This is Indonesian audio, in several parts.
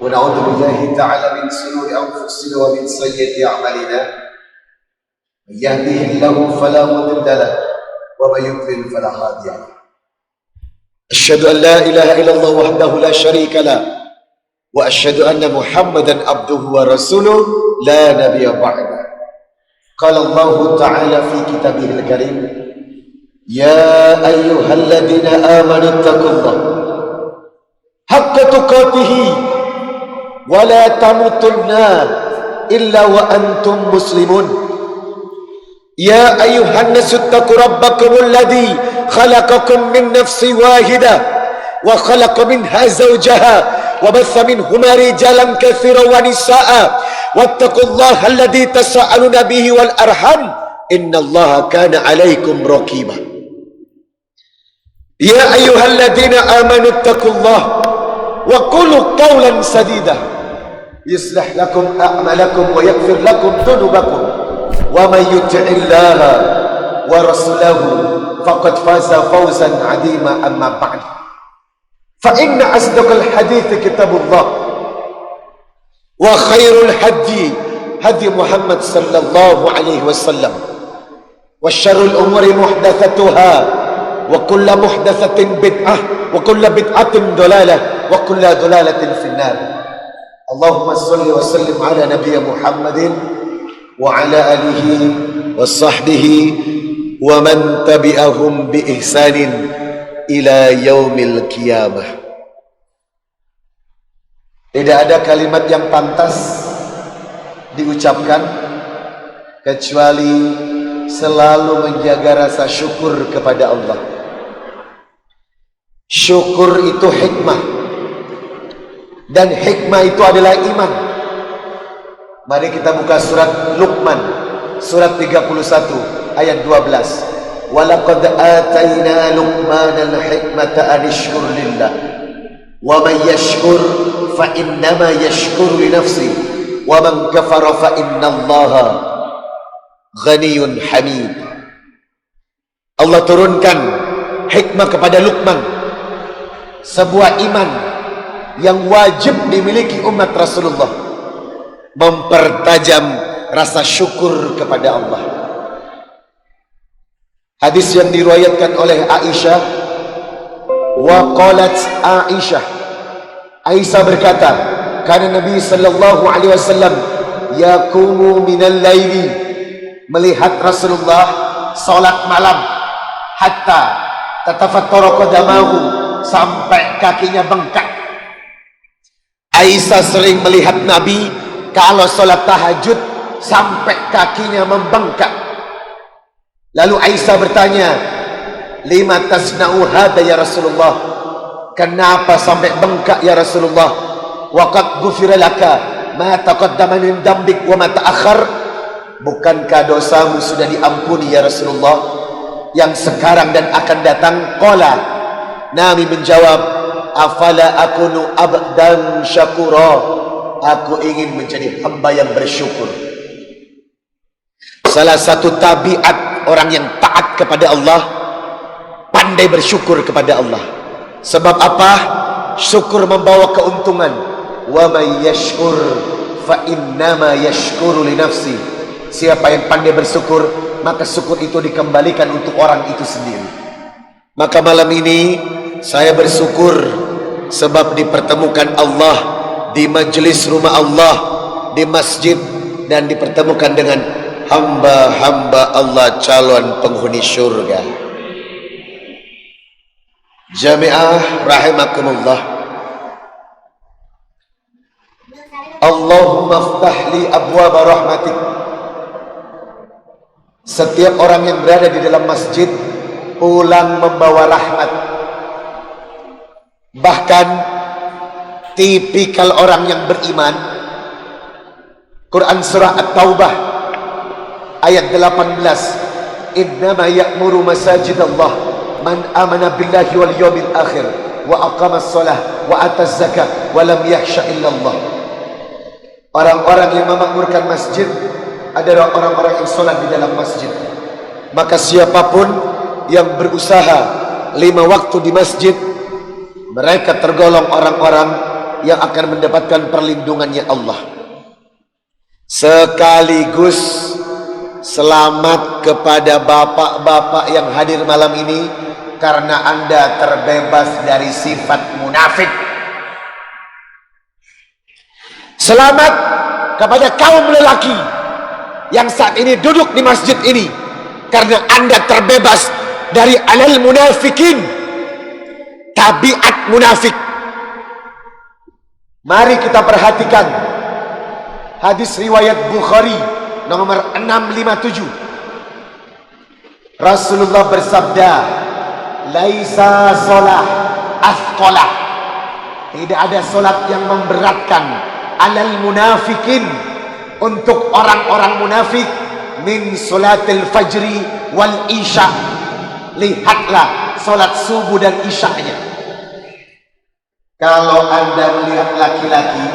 ونعوذ بالله تعالى من شرور أنفسنا ومن سيئات أعمالنا من يهده الله فلا مضل له ومن يضلل فلا هادي له أشهد أن لا إله إلا الله وحده لا شريك له وأشهد أن محمدا عبده ورسوله لا نبي بعده قال الله تعالى في كتابه الكريم يا أيها الذين آمنوا اتقوا الله حق تقاته ولا تموتن إلا وأنتم مسلمون يا أيها الناس اتقوا ربكم الذي خلقكم من نفس واحدة وخلق منها زوجها وبث منهما رجالا كثيرا ونساء واتقوا الله الذي تساءلون به والأرحام إن الله كان عليكم رقيبا يا أيها الذين آمنوا اتقوا الله وقولوا قولا سديدا يصلح لكم أعمالكم ويغفر لكم ذنوبكم ومن يطع الله ورسوله فقد فاز فوزا عظيما أما بعد فإن أصدق الحديث كتاب الله وخير الهدي هدي محمد صلى الله عليه وسلم وشر الأمور محدثاتها وكل محدثة بدعة وكل بدعة ضلالة وكل ضلالة في النار اللهم صل وسلم على نبي محمد وعلى آله وصحبه ومن تبعهم بإحسان إلى يوم القيامة. Tidak ada kalimat yang pantas diucapkan kecuali selalu menjaga rasa syukur kepada Allah. Syukur itu hikmah, dan hikmah itu adalah iman. Mari kita buka surat Luqman, surat 31 ayat 12. Walaqad atayna Luqmanal hikmata an yashkur lillah wa man yashkur fa innama yashkuru li nafsi wa man kafara fa innallaha ghaniyun hamid. Allah turunkan hikmah kepada Luqman, sebuah iman yang wajib dimiliki umat Rasulullah, mempertajam rasa syukur kepada Allah. Hadis yang diriwayatkan oleh Aisyah, wa qalat Aisyah berkata, karena Nabi sallallahu alaihi wasallam yaqumu minal laili, melihat Rasulullah salat malam, hatta tatafattara qadamahu, sampai kakinya bengkak. Aisyah sering melihat Nabi kalau salat tahajud sampai kakinya membengkak. Lalu Aisyah bertanya, lima tasna'u hadha ya Rasulullah, kenapa sampai bengkak ya Rasulullah? Waqad ghufira laka ma taqaddama min dambik wa ma ta'akhkhar, bukankah dosamu sudah diampuni ya Rasulullah, yang sekarang dan akan datang? Qala, Nabi menjawab, afala akunu abdan syakura, aku ingin menjadi hamba yang bersyukur. Salah satu tabiat orang yang taat kepada Allah, pandai bersyukur kepada Allah. Sebab apa? Syukur membawa keuntungan. Wa may yashkur fa innama yashkuru li nafsi. Siapa yang pandai bersyukur, maka syukur itu dikembalikan untuk orang itu sendiri. Maka malam ini saya bersyukur sebab dipertemukan Allah di majelis rumah Allah, di masjid, dan dipertemukan dengan hamba-hamba Allah calon penghuni syurga. Jami'ah rahimakumullah. Allahumma aftah li abwaba rahmatik. Setiap orang yang berada di dalam masjid pulang membawa rahmat. Bahkan tipikal orang yang beriman, Quran surah At-Taubah ayat 18, innama ya'muru masajidallah man amana billahi wal yawmil akhir wa aqamas salah wa ataz zakah wa lam yakhsha illallah. Orang-orang yang memakmurkan masjid adalah orang-orang yang sholat di dalam masjid. Maka siapapun yang berusaha 5 waktu di masjid, mereka tergolong orang-orang yang akan mendapatkan perlindungannya Allah. Sekaligus selamat kepada bapak-bapak yang hadir malam ini, karena Anda terbebas dari sifat munafik. Selamat kepada kaum lelaki yang saat ini duduk di masjid ini, karena Anda terbebas dari alal munafikin, tabiat munafik. Mari kita perhatikan hadis riwayat Bukhari nomor 657. Rasulullah bersabda, laisa sholah asqalah, tidak ada solat yang memberatkan alal munafikin, untuk orang-orang munafik, min solatil fajri wal isya. Lihatlah solat subuh dan isya'nya. Kalau Anda melihat laki-laki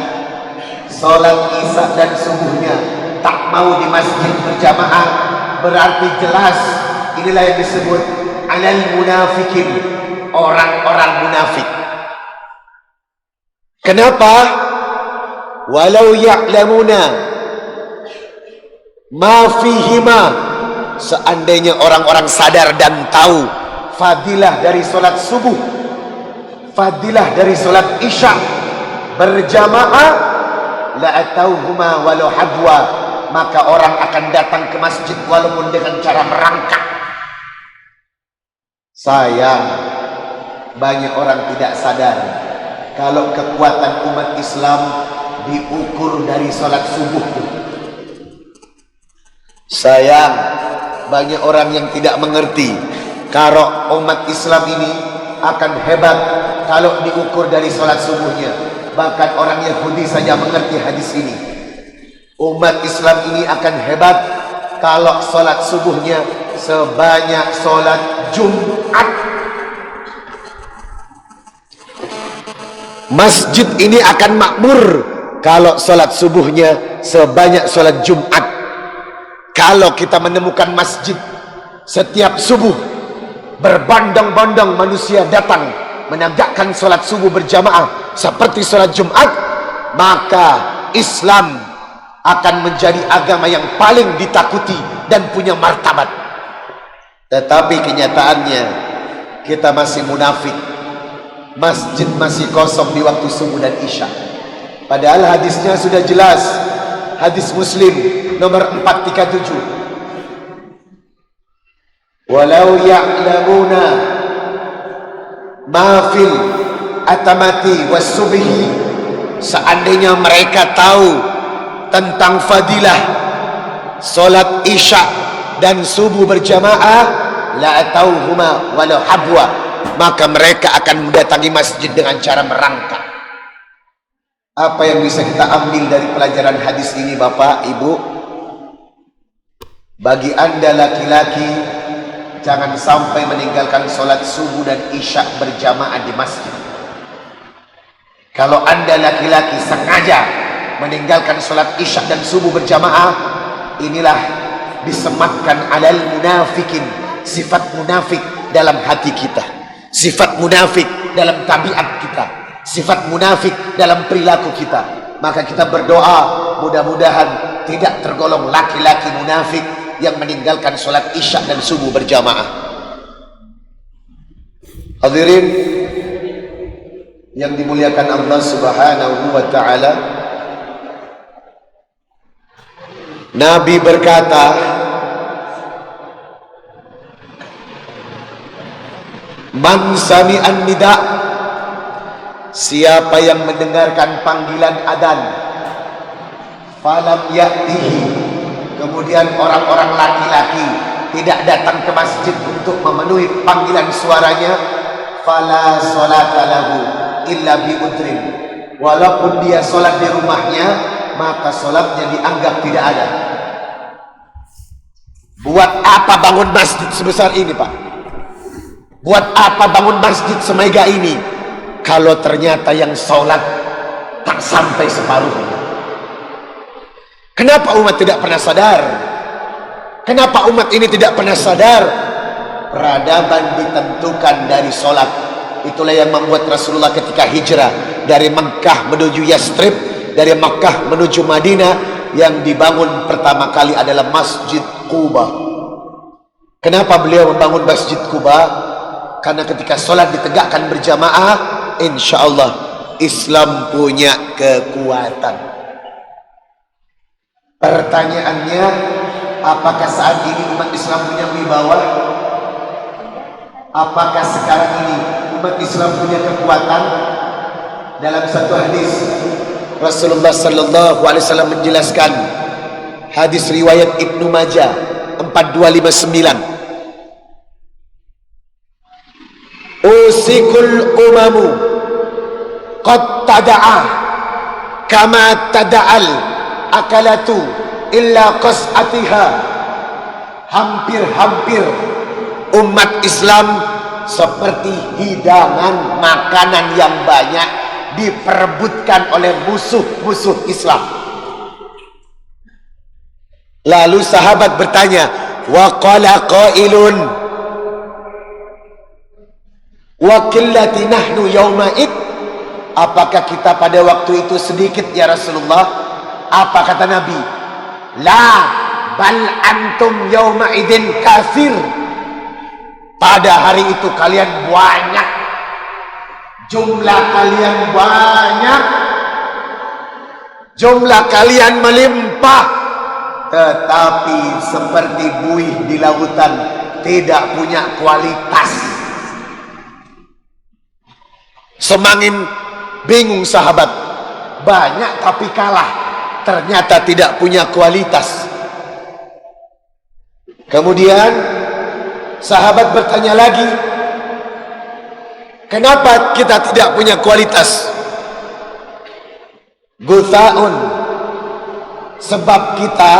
solat isya dan subuhnya tak mau di masjid berjamaah, berarti jelas inilah yang disebut alal munafikin, orang-orang munafik. Kenapa? Walau ya'lamuna ma fihima, seandainya orang-orang sadar dan tahu fadilah dari solat subuh, fadilah dari solat isya berjamaah, la'atauhuma walau hadwa, maka orang akan datang ke masjid walaupun dengan cara merangkak. Sayang, banyak orang tidak sadar kalau kekuatan umat Islam diukur dari solat subuh. Sayang, banyak orang yang tidak mengerti kalau umat Islam ini akan hebat kalau diukur dari solat subuhnya. Bahkan orang Yahudi saja mengerti hadis ini. Umat Islam ini akan hebat kalau solat subuhnya sebanyak solat Jumat. Masjid ini akan makmur kalau solat subuhnya sebanyak solat Jumat. Kalau kita menemukan masjid setiap subuh berbondong-bondong manusia datang menegakkan solat subuh berjamaah seperti solat Jumat, maka Islam akan menjadi agama yang paling ditakuti dan punya martabat. Tetapi kenyataannya kita masih munafik. Masjid masih kosong di waktu subuh dan isya. Padahal hadisnya sudah jelas. Hadis Muslim nomor 437. Walau ya'lamuna ma fil atamati was subhi, seandainya mereka tahu tentang fadilah solat isya dan subuh berjamaah, la'atauhuma walau habwa, maka mereka akan mendatangi masjid dengan cara merangkak. Apa yang bisa kita ambil dari pelajaran hadis ini, Bapak, Ibu? Bagi Anda laki-laki, jangan sampai meninggalkan solat subuh dan isya berjamaah di masjid. Kalau Anda laki-laki sengaja meninggalkan solat isya dan subuh berjamaah, inilah disematkan alal munafikin, sifat munafik dalam hati kita, sifat munafik dalam tabiat kita, sifat munafik dalam perilaku kita. Maka kita berdoa mudah-mudahan tidak tergolong laki-laki munafik yang meninggalkan sholat isya dan subuh berjamaah. Hadirin yang dimuliakan Allah Subhanahu wa ta'ala, Nabi berkata, man sami'an nida', siapa yang mendengarkan panggilan adzan, falam ya'tihi, kemudian orang-orang laki-laki tidak datang ke masjid untuk memenuhi panggilan suaranya, fala sholata lahu illa bi udrin, walaupun dia sholat di rumahnya, maka sholatnya dianggap tidak ada. Buat apa bangun masjid sebesar ini, Pak? Buat apa bangun masjid semega ini kalau ternyata yang sholat tak sampai separuhnya? Kenapa umat tidak pernah sadar? Kenapa umat ini tidak pernah sadar? Peradaban ditentukan dari sholat. Itulah yang membuat Rasulullah ketika hijrah dari Mekah menuju Yastrib, dari Mekah menuju Madinah, yang dibangun pertama kali adalah Masjid Quba. Kenapa beliau membangun Masjid Quba? Karena ketika sholat ditegakkan berjamaah, insya Allah Islam punya kekuatan. Pertanyaannya, apakah saat ini umat Islam punya wibawa? Apakah sekarang ini umat Islam punya kekuatan? Dalam satu hadis Rasulullah sallallahu alaihi wasallam menjelaskan, hadis riwayat Ibnu Majah 4259, usikul umamu qad tada'a kama tada'al akalatu illa qas'atiha. Hampir-hampir umat Islam seperti hidangan makanan yang banyak diperebutkan oleh musuh-musuh Islam. Lalu sahabat bertanya, wa qala qailun wa qillati nahnu yauma'id, apakah kita pada waktu itu sedikit ya Rasulullah? Apa kata Nabi? La bal antum yauma'idin katsir. Pada hari itu kalian banyak, jumlah kalian banyak, jumlah kalian melimpah, tetapi seperti buih di lautan, tidak punya kualitas. Semakin bingung sahabat, banyak tapi kalah, ternyata tidak punya kualitas. Kemudian sahabat bertanya lagi, kenapa kita tidak punya kualitas? Guthaun, sebab kita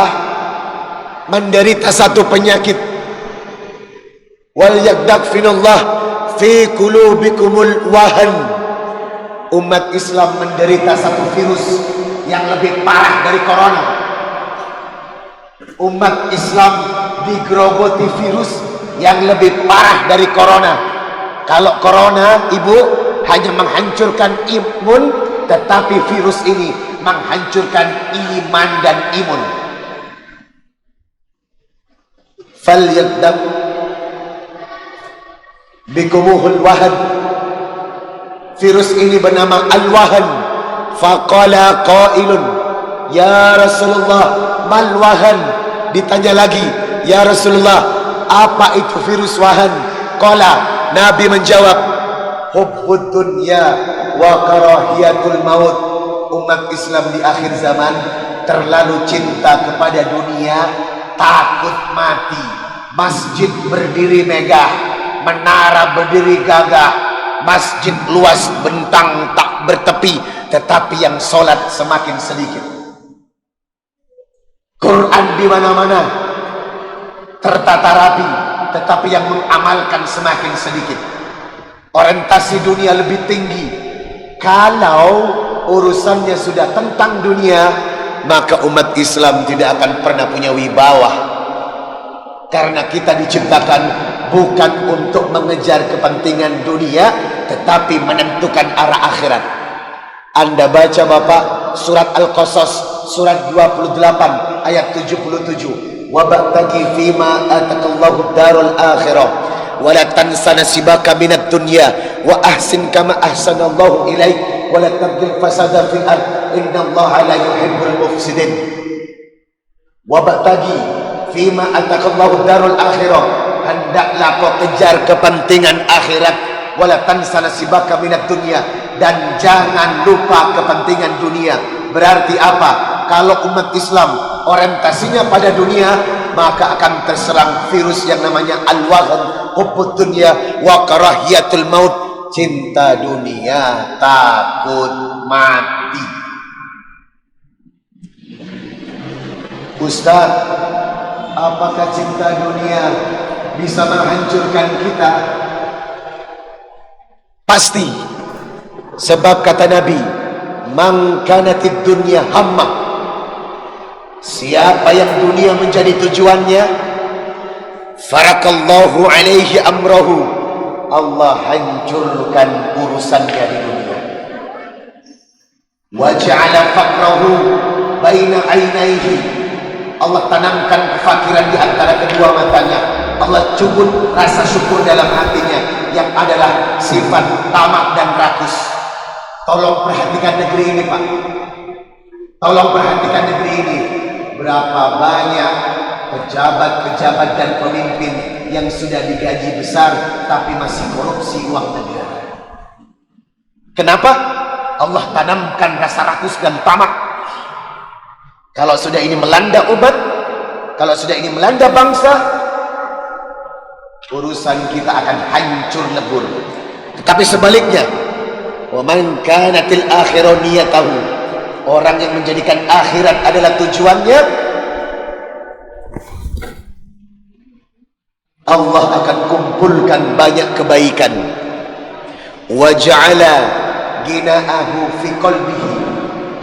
menderita satu penyakit. Wal yakdakfinallah fi qulubikumul wahan. Umat Islam menderita satu virus yang lebih parah dari corona. Umat Islam digerogoti virus yang lebih parah dari corona. Kalau corona, ibu, hanya menghancurkan imun, tetapi virus ini menghancurkan iman dan imun. Falyakdab bikumuhul wahan. Virus ini bernama al-wahan. Faqala qailun, ya Rasulullah, mal wahan? Ditanya lagi, ya Rasulullah, apa itu virus wahan? Qala, Nabi menjawab, hubbud dunya wa karahiyatul maut. Umat Islam di akhir zaman terlalu cinta kepada dunia, takut mati. Masjid berdiri megah, menara berdiri gagah, masjid luas bentang tak bertepi, tetapi yang sholat semakin sedikit. Quran di mana-mana tertata rapi, tetapi yang mengamalkan semakin sedikit. Orientasi dunia lebih tinggi. Kalau urusannya sudah tentang dunia, maka umat Islam tidak akan pernah punya wibawa. Karena kita diciptakan bukan untuk mengejar kepentingan dunia, tetapi menentukan arah akhirat. Anda baca Bapak surat Al-Qasas surat 28 ayat 77. Wabtaghi fima atakallahu darul akhirah wa la tansa nasibaka minad dunya wa ahsin kama ahsanallahu ilaik wa la tabghil fasada fil ard innallaha la yuhibbul mufsidin. Wabtaghi fima atakallahu darul akhirah, hendaklah kau kejar kepentingan akhirat, wa la tansa nasibaka minad dunya, dan jangan lupa kepentingan dunia. Berarti apa? Kalau umat Islam orientasinya pada dunia, maka akan terserang virus yang namanya al-wahan, hubbud dunya wa karahiyatul maut, cinta dunia, takut mati. Ustaz, apakah cinta dunia bisa menghancurkan kita? Pasti. Sebab kata Nabi, man kanatid dunya hammah, siapa yang dunia menjadi tujuannya, farakallahu alaihi amrahu, Allah hancurkan urusannya di dunia. Wa ja'ala faqrahu baina ainaihi. Allah tanamkan kefakiran di antara kedua matanya. Allah cubut rasa syukur dalam hatinya, yang adalah sifat tamak dan rakus. Tolong perhatikan negeri ini, Pak. Tolong perhatikan negeri ini. Berapa banyak pejabat-pejabat dan pemimpin yang sudah digaji besar tapi masih korupsi uang negara. Kenapa? Allah tanamkan rasa rakus dan tamak. Kalau sudah ini melanda umat, kalau sudah ini melanda bangsa, urusan kita akan hancur lebur. Tetapi sebaliknya, wa man kanatil akhiru niyatahu, orang yang menjadikan akhirat adalah tujuannya, Allah akan kumpulkan banyak kebaikan. Wa ja'ala ginaahu fi qalbihi,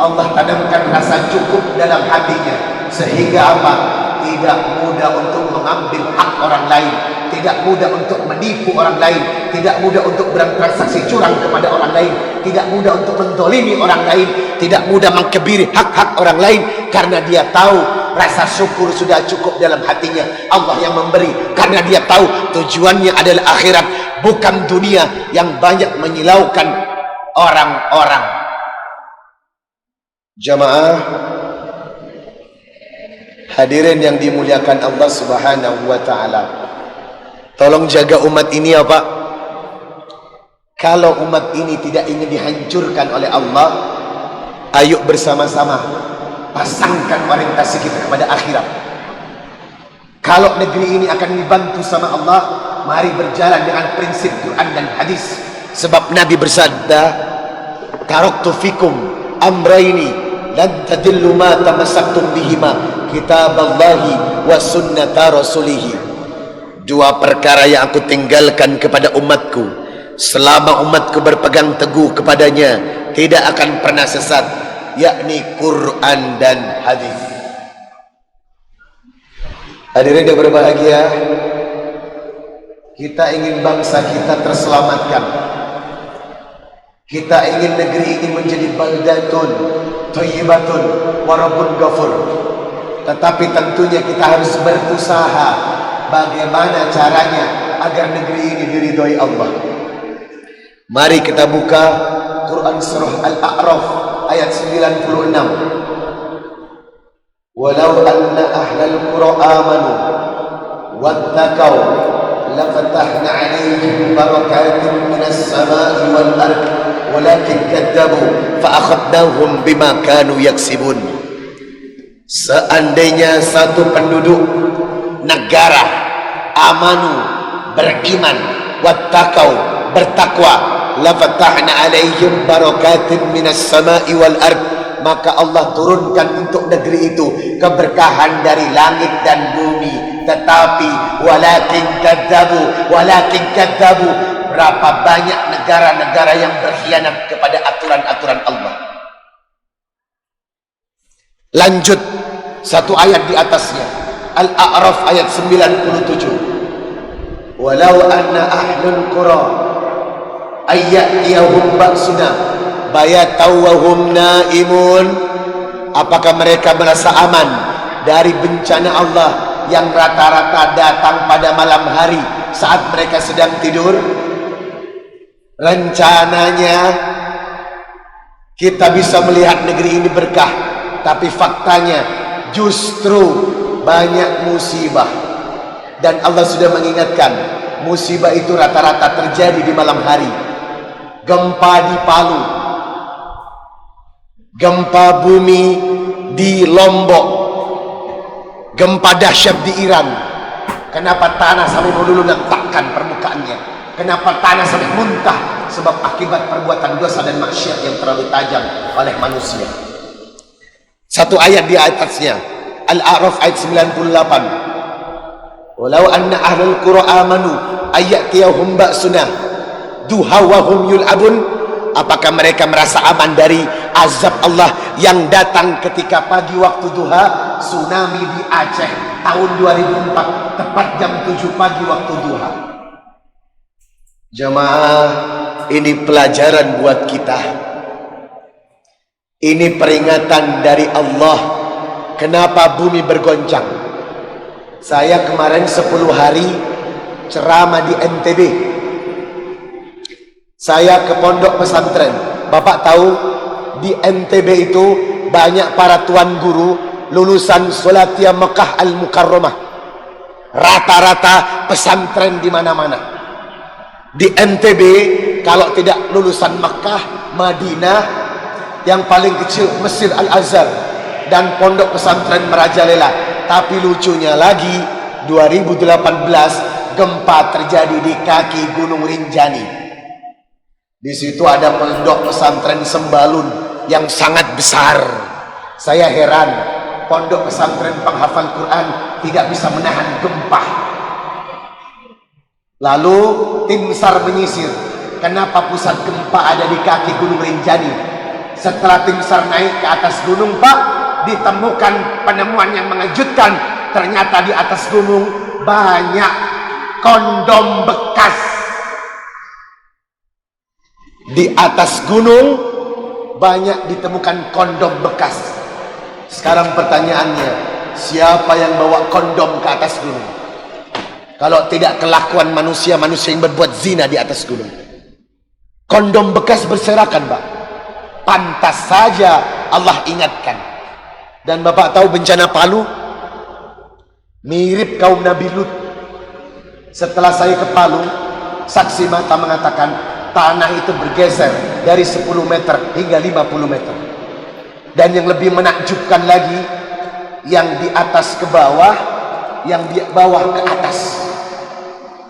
Allah tanamkan rasa cukup dalam hatinya, sehingga apa? Tidak mudah untuk mengambil hak orang lain, tidak mudah untuk menipu orang lain, tidak mudah untuk bertransaksi curang kepada orang lain, tidak mudah untuk menzalimi orang lain, tidak mudah mengkebiri hak-hak orang lain, karena dia tahu rasa syukur sudah cukup dalam hatinya. Allah yang memberi, karena dia tahu tujuannya adalah akhirat, bukan dunia yang banyak menyilaukan orang-orang. Jamaah hadirin yang dimuliakan Allah Subhanahu wa ta'ala, tolong jaga umat ini ya Pak. Kalau umat ini tidak ingin dihancurkan oleh Allah, ayo bersama-sama pasangkan orientasi kita kepada akhirat. Kalau negeri ini akan dibantu sama Allah, mari berjalan dengan prinsip Quran dan hadis. Sebab Nabi bersabda, taraktu fikum amraini lan tadillu ma tamassaktum bihima, kitaballahi wa sunnata rasulihi. Dua perkara yang aku tinggalkan kepada umatku, selama umatku berpegang teguh kepadanya tidak akan pernah sesat, yakni Quran dan hadis. Hadirin yang berbahagia, kita ingin bangsa kita terselamatkan. Kita ingin negeri ini menjadi baldatun thayyibatun wa rabbun ghafur. Tetapi tentunya kita harus berusaha bagaimana caranya agar negeri ini diridhoi Allah. Mari kita buka Quran surah Al-A'raf ayat 96. Walau anna ahlal qura amanu wattaqau lafatahna 'alaihim barakatin minas sama'i wal ardh walakin kadzabu fa'akhadnahum bima kanu yaksibun. Seandainya satu penduduk negara amanu, beriman, wattaqau, bertakwa, lafatahna alaihim barakatin minas sama'i wal ardh, maka Allah turunkan untuk negeri itu keberkahan dari langit dan bumi. Tetapi walakin kadzabu, berapa banyak negara-negara yang berkhianat kepada aturan-aturan Allah. Lanjut satu ayat di atasnya, Al-A'raf ayat 97. Walau anna ahlul qura ayyatiyahum ba'suna bayataw wa hum naimun, apakah mereka merasa aman dari bencana Allah yang rata-rata datang pada malam hari saat mereka sedang tidur? Rencananya kita bisa melihat negeri ini berkah, tapi faktanya justru banyak musibah. Dan Allah sudah mengingatkan, musibah itu rata-rata terjadi di malam hari. Gempa di Palu, gempa bumi di Lombok, gempa dahsyat di Iran. Kenapa tanah sampai melulu letakkan permukaannya? Kenapa tanah sampai muntah? Sebab akibat perbuatan dosa dan maksiat yang terlalu tajam oleh manusia. Satu ayat di atasnya, Al-A'raf ayat 98. Walau anna ahlul qura amanu ayyatiyahum ba'suna duha wa hum yul'abun, apakah mereka merasa aman dari azab Allah yang datang ketika pagi waktu duha? Tsunami di Aceh tahun 2004 tepat jam 7 pagi waktu duha. Jamaah, ini pelajaran buat kita. Ini peringatan dari Allah. Kenapa bumi bergoncang? Saya kemarin 10 hari ceramah di NTB. Saya ke pondok pesantren. Bapak tahu di NTB itu banyak para tuan guru lulusan Solatia Mekah Al-Mukarramah. Rata-rata pesantren di mana-mana. Di NTB kalau tidak lulusan Mekah, Madinah, yang paling kecil Mesir Al-Azhar dan pondok pesantren merajalela. Tapi lucunya lagi 2018 gempa terjadi di kaki Gunung Rinjani. Di situ ada pondok pesantren Sembalun yang sangat besar. Saya heran, pondok pesantren penghafal Quran tidak bisa menahan gempa. Lalu tim SAR menyisir, kenapa pusat gempa ada di kaki Gunung Rinjani? Setelah tim SAR naik ke atas gunung, Pak, ditemukan penemuan yang mengejutkan. Ternyata di atas gunung banyak kondom bekas. Di atas gunung banyak ditemukan kondom bekas. Sekarang pertanyaannya, siapa yang bawa kondom ke atas gunung? Kalau tidak kelakuan manusia-manusia yang berbuat zina di atas gunung. Kondom bekas berserakan, Pak. Pantas saja Allah ingatkan. Dan Bapak tahu bencana Palu mirip kaum Nabi Lut. Setelah saya ke Palu, saksi mata mengatakan tanah itu bergeser dari 10 meter hingga 50 meter. Dan yang lebih menakjubkan lagi, yang di atas ke bawah, yang di bawah ke atas,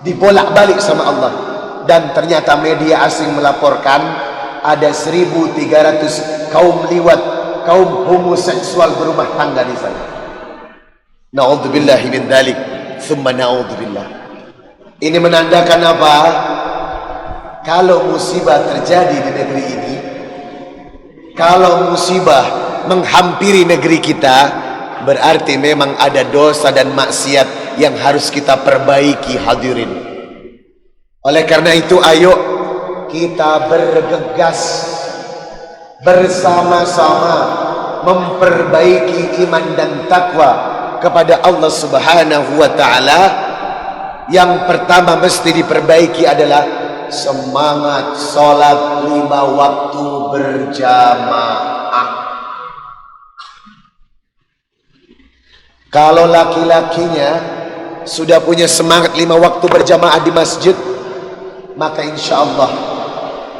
dibolak-balik sama Allah. Dan ternyata media asing melaporkan ada 1.300 kaum liwat, kaum homoseksual berumah tangga di sana. Na'udzubillahi min dzalik, tsumma na'udzubillah. Ini menandakan apa? Kalau musibah terjadi di negeri ini, kalau musibah menghampiri negeri kita, berarti memang ada dosa dan maksiat yang harus kita perbaiki, hadirin. Oleh karena itu, ayo kita bergegas bersama-sama memperbaiki iman dan takwa kepada Allah Subhanahu wa ta'ala. Yang pertama mesti diperbaiki adalah semangat sholat 5 waktu berjamaah. Kalau laki-lakinya sudah punya semangat 5 waktu berjamaah di masjid, maka insya Allah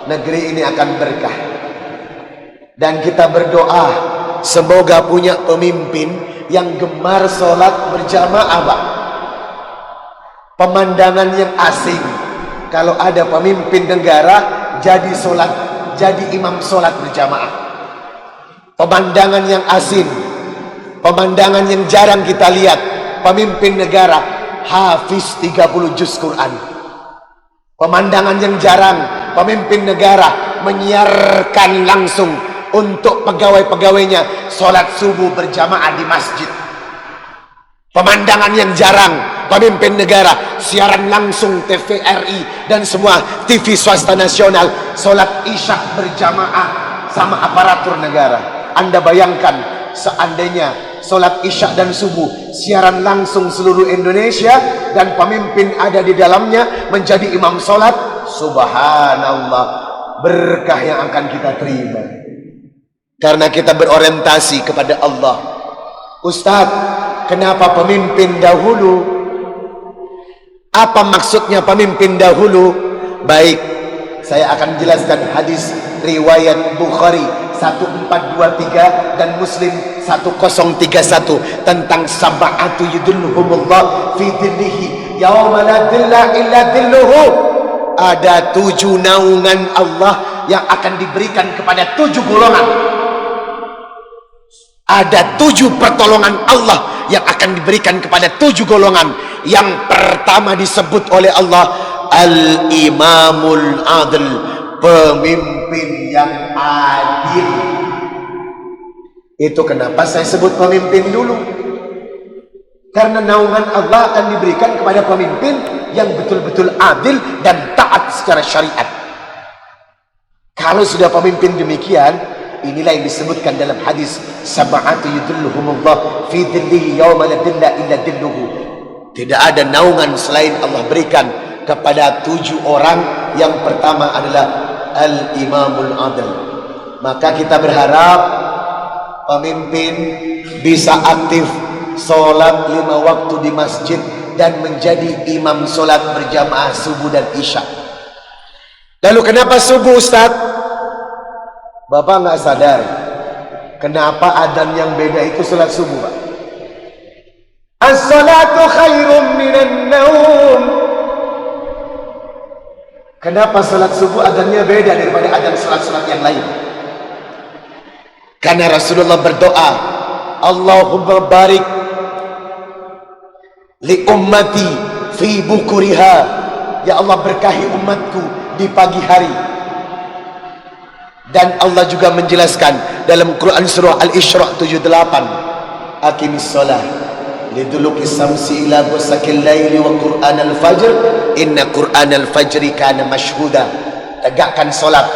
negeri ini akan berkah. Dan kita berdoa semoga punya pemimpin yang gemar sholat berjamaah, Pak. Pemandangan yang asing kalau ada pemimpin negara jadi imam sholat berjamaah. Pemandangan yang asing, pemandangan yang jarang kita lihat, pemimpin negara hafiz 30 juz Quran. Pemandangan yang jarang, pemimpin negara menyiarkan langsung untuk pegawai-pegawainya sholat subuh berjamaah di masjid. Pemandangan yang jarang, pemimpin negara siaran langsung TVRI dan semua TV swasta nasional sholat isya berjamaah sama aparatur negara. Anda bayangkan seandainya sholat isya dan subuh siaran langsung seluruh Indonesia dan pemimpin ada di dalamnya menjadi imam sholat, subhanallah, berkah yang akan kita terima karena kita berorientasi kepada Allah. Ustadz, kenapa pemimpin dahulu? Apa maksudnya pemimpin dahulu? Baik, saya akan jelaskan hadis riwayat Bukhari 1423 dan Muslim 1031 tentang sab'atu yudhilluhumullah fi dhillihi yauma la dhilla illa dhilluhu. Ada 7 naungan Allah yang akan diberikan kepada 7 golongan. Ada 7 pertolongan Allah yang akan diberikan kepada 7 golongan. Yang pertama disebut oleh Allah Al-Imamul Adil, pemimpin yang adil. Itu kenapa saya sebut pemimpin dulu, karena naungan Allah akan diberikan kepada pemimpin yang betul-betul adil dan taat secara syariat. Kalau sudah pemimpin demikian, Inilah yang disebutkan dalam hadis, sab'atu yudhilluhumullah fi dhillihi yawma la dhilla illa dhilluhu. Tidak ada naungan selain Allah berikan kepada 7 orang. Yang pertama adalah al-imamul adil. Maka kita berharap pemimpin bisa aktif solat 5 waktu di masjid dan menjadi imam solat berjamaah subuh dan isya. Lalu kenapa subuh, Ustaz? Bapak nggak sadar kenapa adzan yang beda itu solat subuh, Pak? As-salatu khairum minan naum. Kenapa solat subuh adzannya beda daripada adzan solat-solat yang lain? Karena Rasulullah berdoa, Allahumma barik li ummati fi bukuriha. Ya Allah, berkahi umatku di pagi hari. Dan Allah juga menjelaskan dalam Quran surah Al-Isra 78, aqimis shalah liduluki samsi ila ghasaqil laili wa Qur'an al-fajr inna Qur'an al-fajri kana mashhuda. Tegakkan solat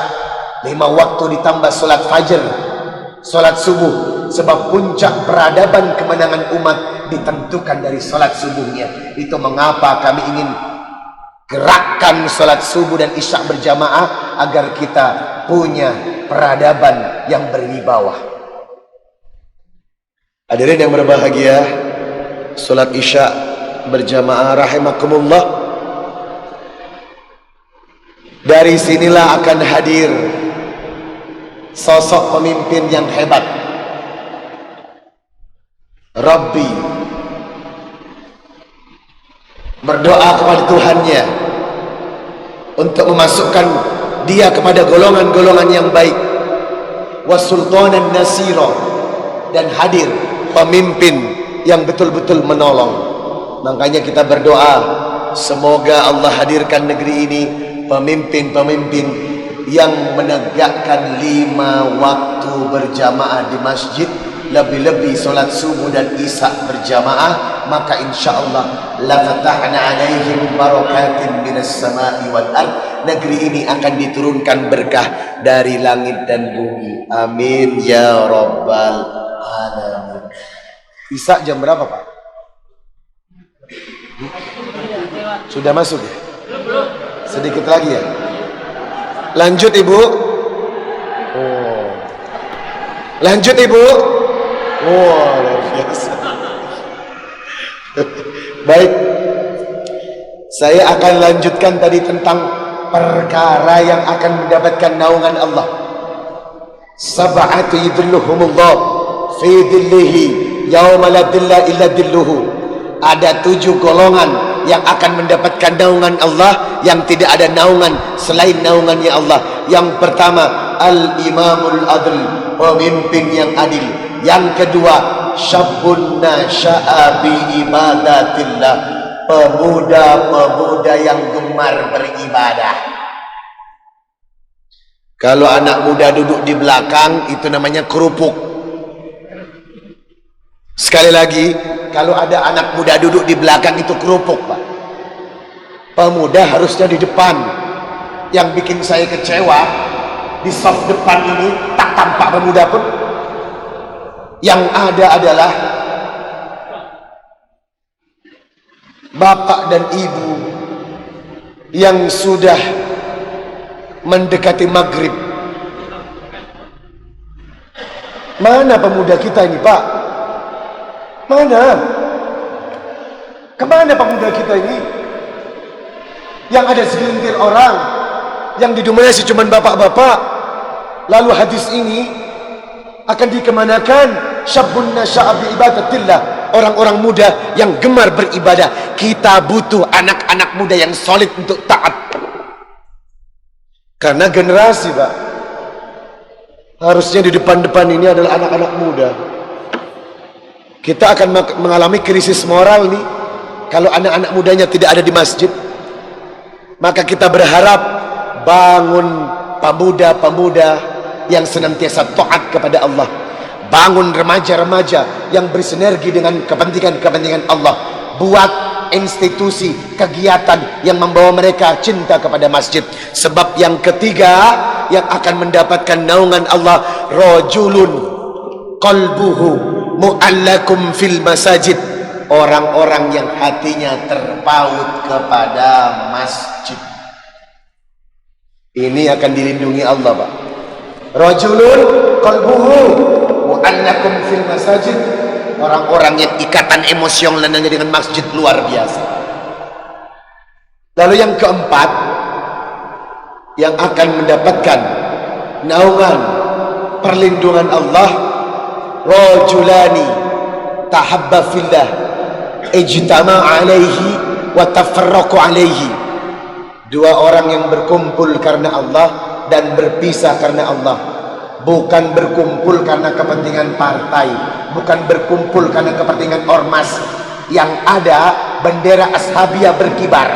5 waktu ditambah solat fajr, solat subuh, sebab puncak peradaban kemenangan umat ditentukan dari solat subuhnya. Itu mengapa kami ingin gerakkan solat subuh dan isya berjamaah agar kita punya peradaban yang berwibawa. Hadirin yang berbahagia, solat isya berjamaah rahimakumullah. Dari sinilah akan hadir sosok pemimpin yang hebat. Rabbi berdoa kepada Tuhannya untuk memasukkan dia kepada golongan-golongan yang baik, wasultanan nasira, dan hadir pemimpin yang betul-betul menolong. Makanya kita berdoa, semoga Allah hadirkan negeri ini pemimpin-pemimpin yang menegakkan 5 waktu berjamaah di masjid, lebih-lebih solat subuh dan isya berjamaah. Maka insyaallah la fatahna alaihim barakatin minas sama'i wal ard. Negeri ini akan diturunkan berkah dari langit dan bumi. Amin ya rabbal alamin. Isya jam berapa, Pak? Sudah masuk ya? Sedikit lagi ya? Lanjut Ibu. Oh. Lanjut Ibu. Oh, luar biasa. Baik, saya akan lanjutkan tadi tentang perkara yang akan mendapatkan naungan Allah. Sab'atu yudhilluhumullah fi dhillihi yawma la dhilla illa dhilluhu. Ada 7 golongan yang akan mendapatkan naungan Allah, yang tidak ada naungan selain naungannya Allah. Yang pertama, al-imamul adil, pemimpin yang adil. Yang kedua, syabun nasya'a bi ibadatillah, pemuda-pemuda yang gemar beribadah. Kalau anak muda duduk di belakang, itu namanya kerupuk. Sekali lagi, kalau ada anak muda duduk di belakang, itu kerupuk, Pak. Pemuda harusnya di depan. Yang bikin saya kecewa, di soft depan ini tak tampak pemuda pun. Yang ada adalah bapak dan ibu yang sudah mendekati maghrib. Mana pemuda kita ini, Pak? Mana? Kemana pemuda kita ini? Yang ada segelintir orang yang didominasi cuma bapak-bapak. Lalu hadis ini akan dikemanakan? Syabun nasya'a bi ibadatillah, orang-orang muda yang gemar beribadah. Kita butuh anak-anak muda yang solid untuk taat. Karena generasi, Pak, harusnya di depan-depan ini adalah anak-anak muda. Kita akan mengalami krisis moral nih kalau anak-anak mudanya tidak ada di masjid. Maka kita berharap bangun pemuda-pemuda yang senantiasa taat kepada Allah. Bangun remaja-remaja yang bersinergi dengan kepentingan-kepentingan Allah. Buat institusi, kegiatan yang membawa mereka cinta kepada masjid. Sebab yang ketiga yang akan mendapatkan naungan Allah, rajulun qalbuhu mu'allakum fil masajid, orang-orang yang hatinya terpaut kepada masjid. Ini akan dilindungi Allah, Pak. Rajulun qalbuhu mu'allakum fil masajid, orang-orang yang ikatan emosionalnya dengan masjid luar biasa. Lalu yang keempat yang akan mendapatkan naungan perlindungan Allah, rajulani tahabba fillah ijtama alaihi wa tafarraqu alaihi, dua orang yang berkumpul karena Allah dan berpisah karena Allah. Bukan berkumpul karena kepentingan partai, bukan berkumpul karena kepentingan ormas. Yang ada bendera Ashabiyah berkibar.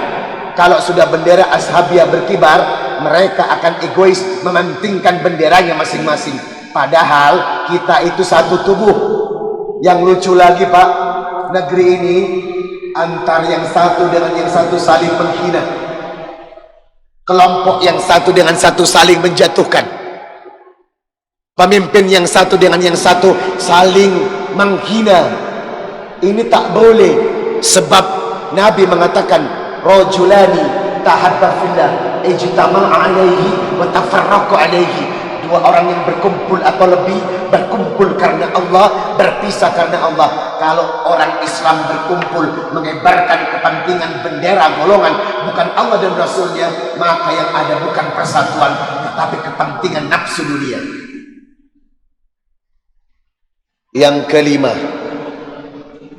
Kalau sudah bendera Ashabiyah berkibar, mereka akan egois mementingkan benderanya masing-masing. Padahal kita itu satu tubuh. Yang lucu lagi, Pak, negeri ini antar yang satu dengan yang satu saling menghina. Kelompok yang satu dengan satu saling menjatuhkan. Pemimpin yang satu dengan yang satu saling menghina. Ini tak boleh. Sebab Nabi mengatakan rajulani tahabba fillah ijtama'a alaihi wa tafarraqu alaihi, dua orang yang berkumpul atau lebih, berkumpul karena Allah, berpisah karena Allah. Kalau orang Islam berkumpul mengibarkan kepentingan bendera golongan bukan Allah dan Rasulnya, maka yang ada bukan persatuan tetapi kepentingan nafsu dunia. Yang kelima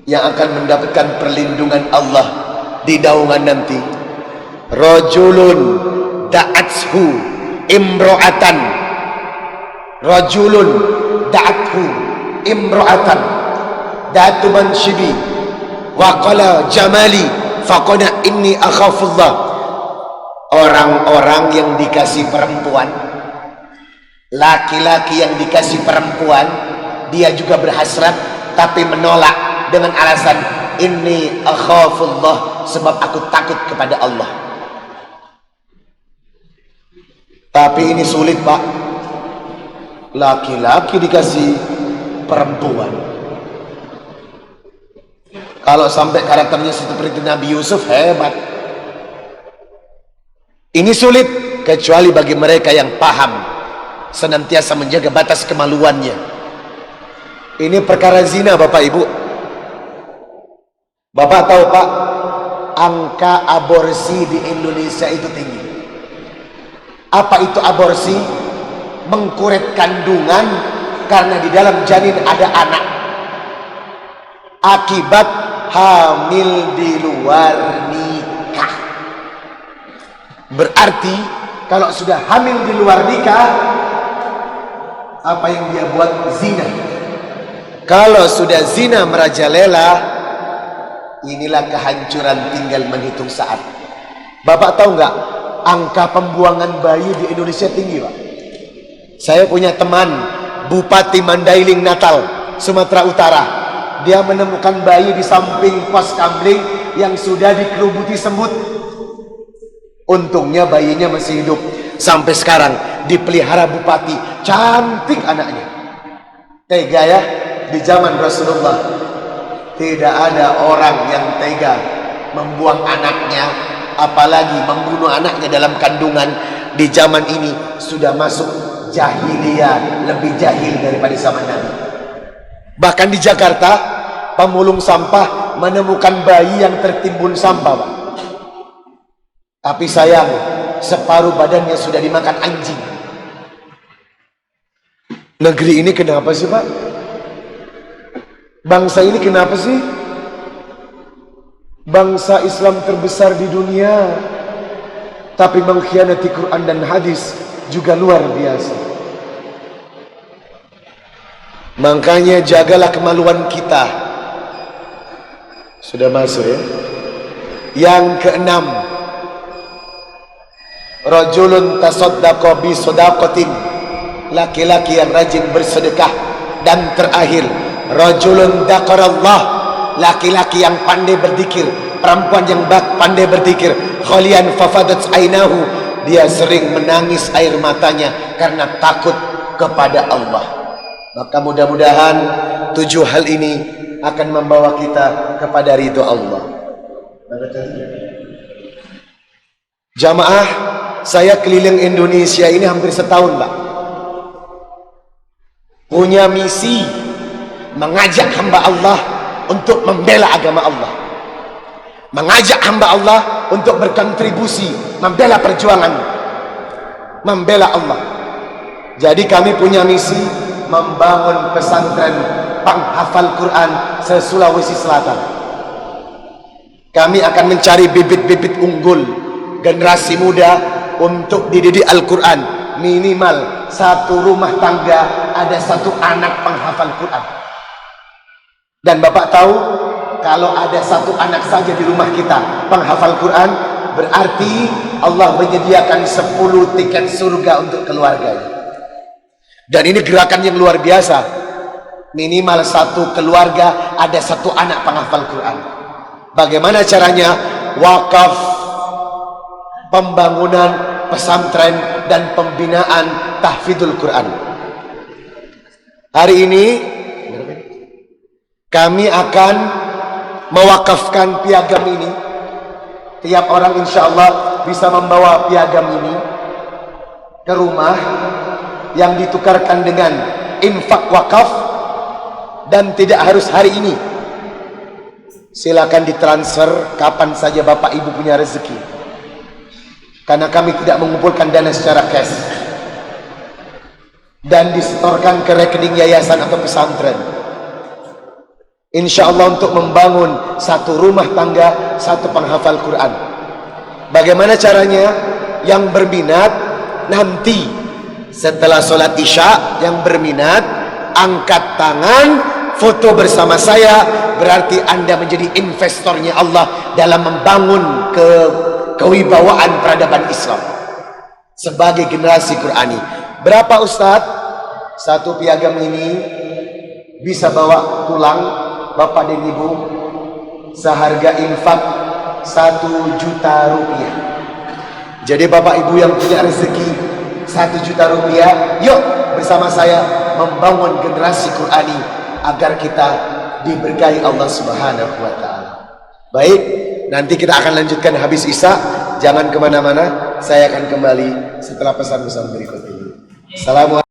yang akan mendapatkan perlindungan Allah di naungan nanti, rajulun da'athu imra'atan, rajulun da'athu imra'atan da'atu manshibi wa qala jamali faqala inni akhafullah. Orang-orang yang dikasih perempuan, laki-laki yang dikasih perempuan, dia juga berhasrat tapi menolak dengan alasan inni akhafullah, sebab aku takut kepada Allah. Tapi ini sulit, Pak. Laki-laki dikasih perempuan. Kalau sampai karakternya seperti Nabi Yusuf, hebat. Ini sulit kecuali bagi mereka yang paham, senantiasa menjaga batas kemaluannya. Ini perkara zina, Bapak Ibu. Bapak tahu, Pak, angka aborsi di Indonesia itu tinggi. Apa itu aborsi? Mengkuret kandungan karena di dalam janin ada anak, akibat hamil di luar nikah. Berarti kalau sudah hamil di luar nikah, apa yang dia buat? Zina. Kalau sudah zina merajalela, inilah kehancuran tinggal menghitung saat. Bapak tahu nggak, angka pembuangan bayi di Indonesia tinggi, Pak. Saya punya teman Bupati Mandailing Natal, Sumatera Utara. Dia menemukan bayi di samping pos kamling yang sudah dikerubuti semut. Untungnya bayinya masih hidup. Sampai sekarang dipelihara Bupati. Cantik anaknya. Tega ya. Di zaman Rasulullah tidak ada orang yang tega membuang anaknya, apalagi membunuh anaknya dalam kandungan. Di zaman ini sudah masuk jahiliyah, lebih jahil daripada zaman Nabi. Bahkan di Jakarta, pemulung sampah menemukan bayi yang tertimbun sampah, Pak. Tapi sayang, separuh badannya sudah dimakan anjing. Negeri ini kenapa sih, Pak? Bangsa ini kenapa sih? Bangsa Islam terbesar di dunia, tapi mengkhianati Quran dan hadis juga luar biasa. Makanya jagalah kemaluan kita. Sudah masuk ya. Yang keenam, rajulun tasaddaqa bi shadaqatin, laki-laki yang rajin bersedekah. Dan terakhir, rajulun dzaqarallah, laki-laki yang pandai berzikir perempuan yang pandai berzikir, khalian fafadat ainahu, dia sering menangis air matanya karena takut kepada Allah. Maka mudah-mudahan 7 hal ini akan membawa kita kepada ridho Allah. Jamaah, saya keliling Indonesia ini hampir setahun, Pak. Punya misi mengajak hamba Allah untuk membela agama Allah, mengajak hamba Allah untuk berkontribusi membela perjuangan, membela Allah. Jadi kami punya misi membangun pesantren penghafal Quran se-Sulawesi Selatan. Kami akan mencari bibit-bibit unggul generasi muda untuk dididik Al-Quran. Minimal satu rumah tangga ada satu anak penghafal Quran. Dan Bapak tahu, kalau ada satu anak saja di rumah kita penghafal Quran, berarti Allah menyediakan 10 tiket surga untuk keluarganya. Dan ini gerakan yang luar biasa. Minimal satu keluarga ada satu anak penghafal Quran. Bagaimana caranya? Wakaf, pembangunan pesantren dan pembinaan tahfidzul Quran. Hari ini kami akan mewakafkan piagam ini. Tiap orang insya Allah bisa membawa piagam ini ke rumah yang ditukarkan dengan infak wakaf, dan tidak harus hari ini. Silakan ditransfer kapan saja Bapak Ibu punya rezeki, karena kami tidak mengumpulkan dana secara cash, dan disetorkan ke rekening yayasan atau pesantren, insya Allah untuk membangun satu rumah tangga, satu penghafal Quran. Bagaimana caranya? Yang berminat nanti setelah sholat isya, yang berminat angkat tangan, foto bersama saya, berarti Anda menjadi investornya Allah dalam membangun kewibawaan peradaban Islam sebagai generasi Qurani. Berapa Ustadz? Satu piagam ini bisa bawa pulang Bapak dan Ibu seharga infak 1 juta rupiah. Jadi Bapak Ibu yang punya rezeki 1 juta rupiah, yuk bersama saya membangun generasi Qurani agar kita diberkahi Allah Subhanahu wa ta'ala. Baik, nanti kita akan lanjutkan habis Isya. Jangan kemana-mana, saya akan kembali setelah pesan-pesan berikut ini. Assalamualaikum.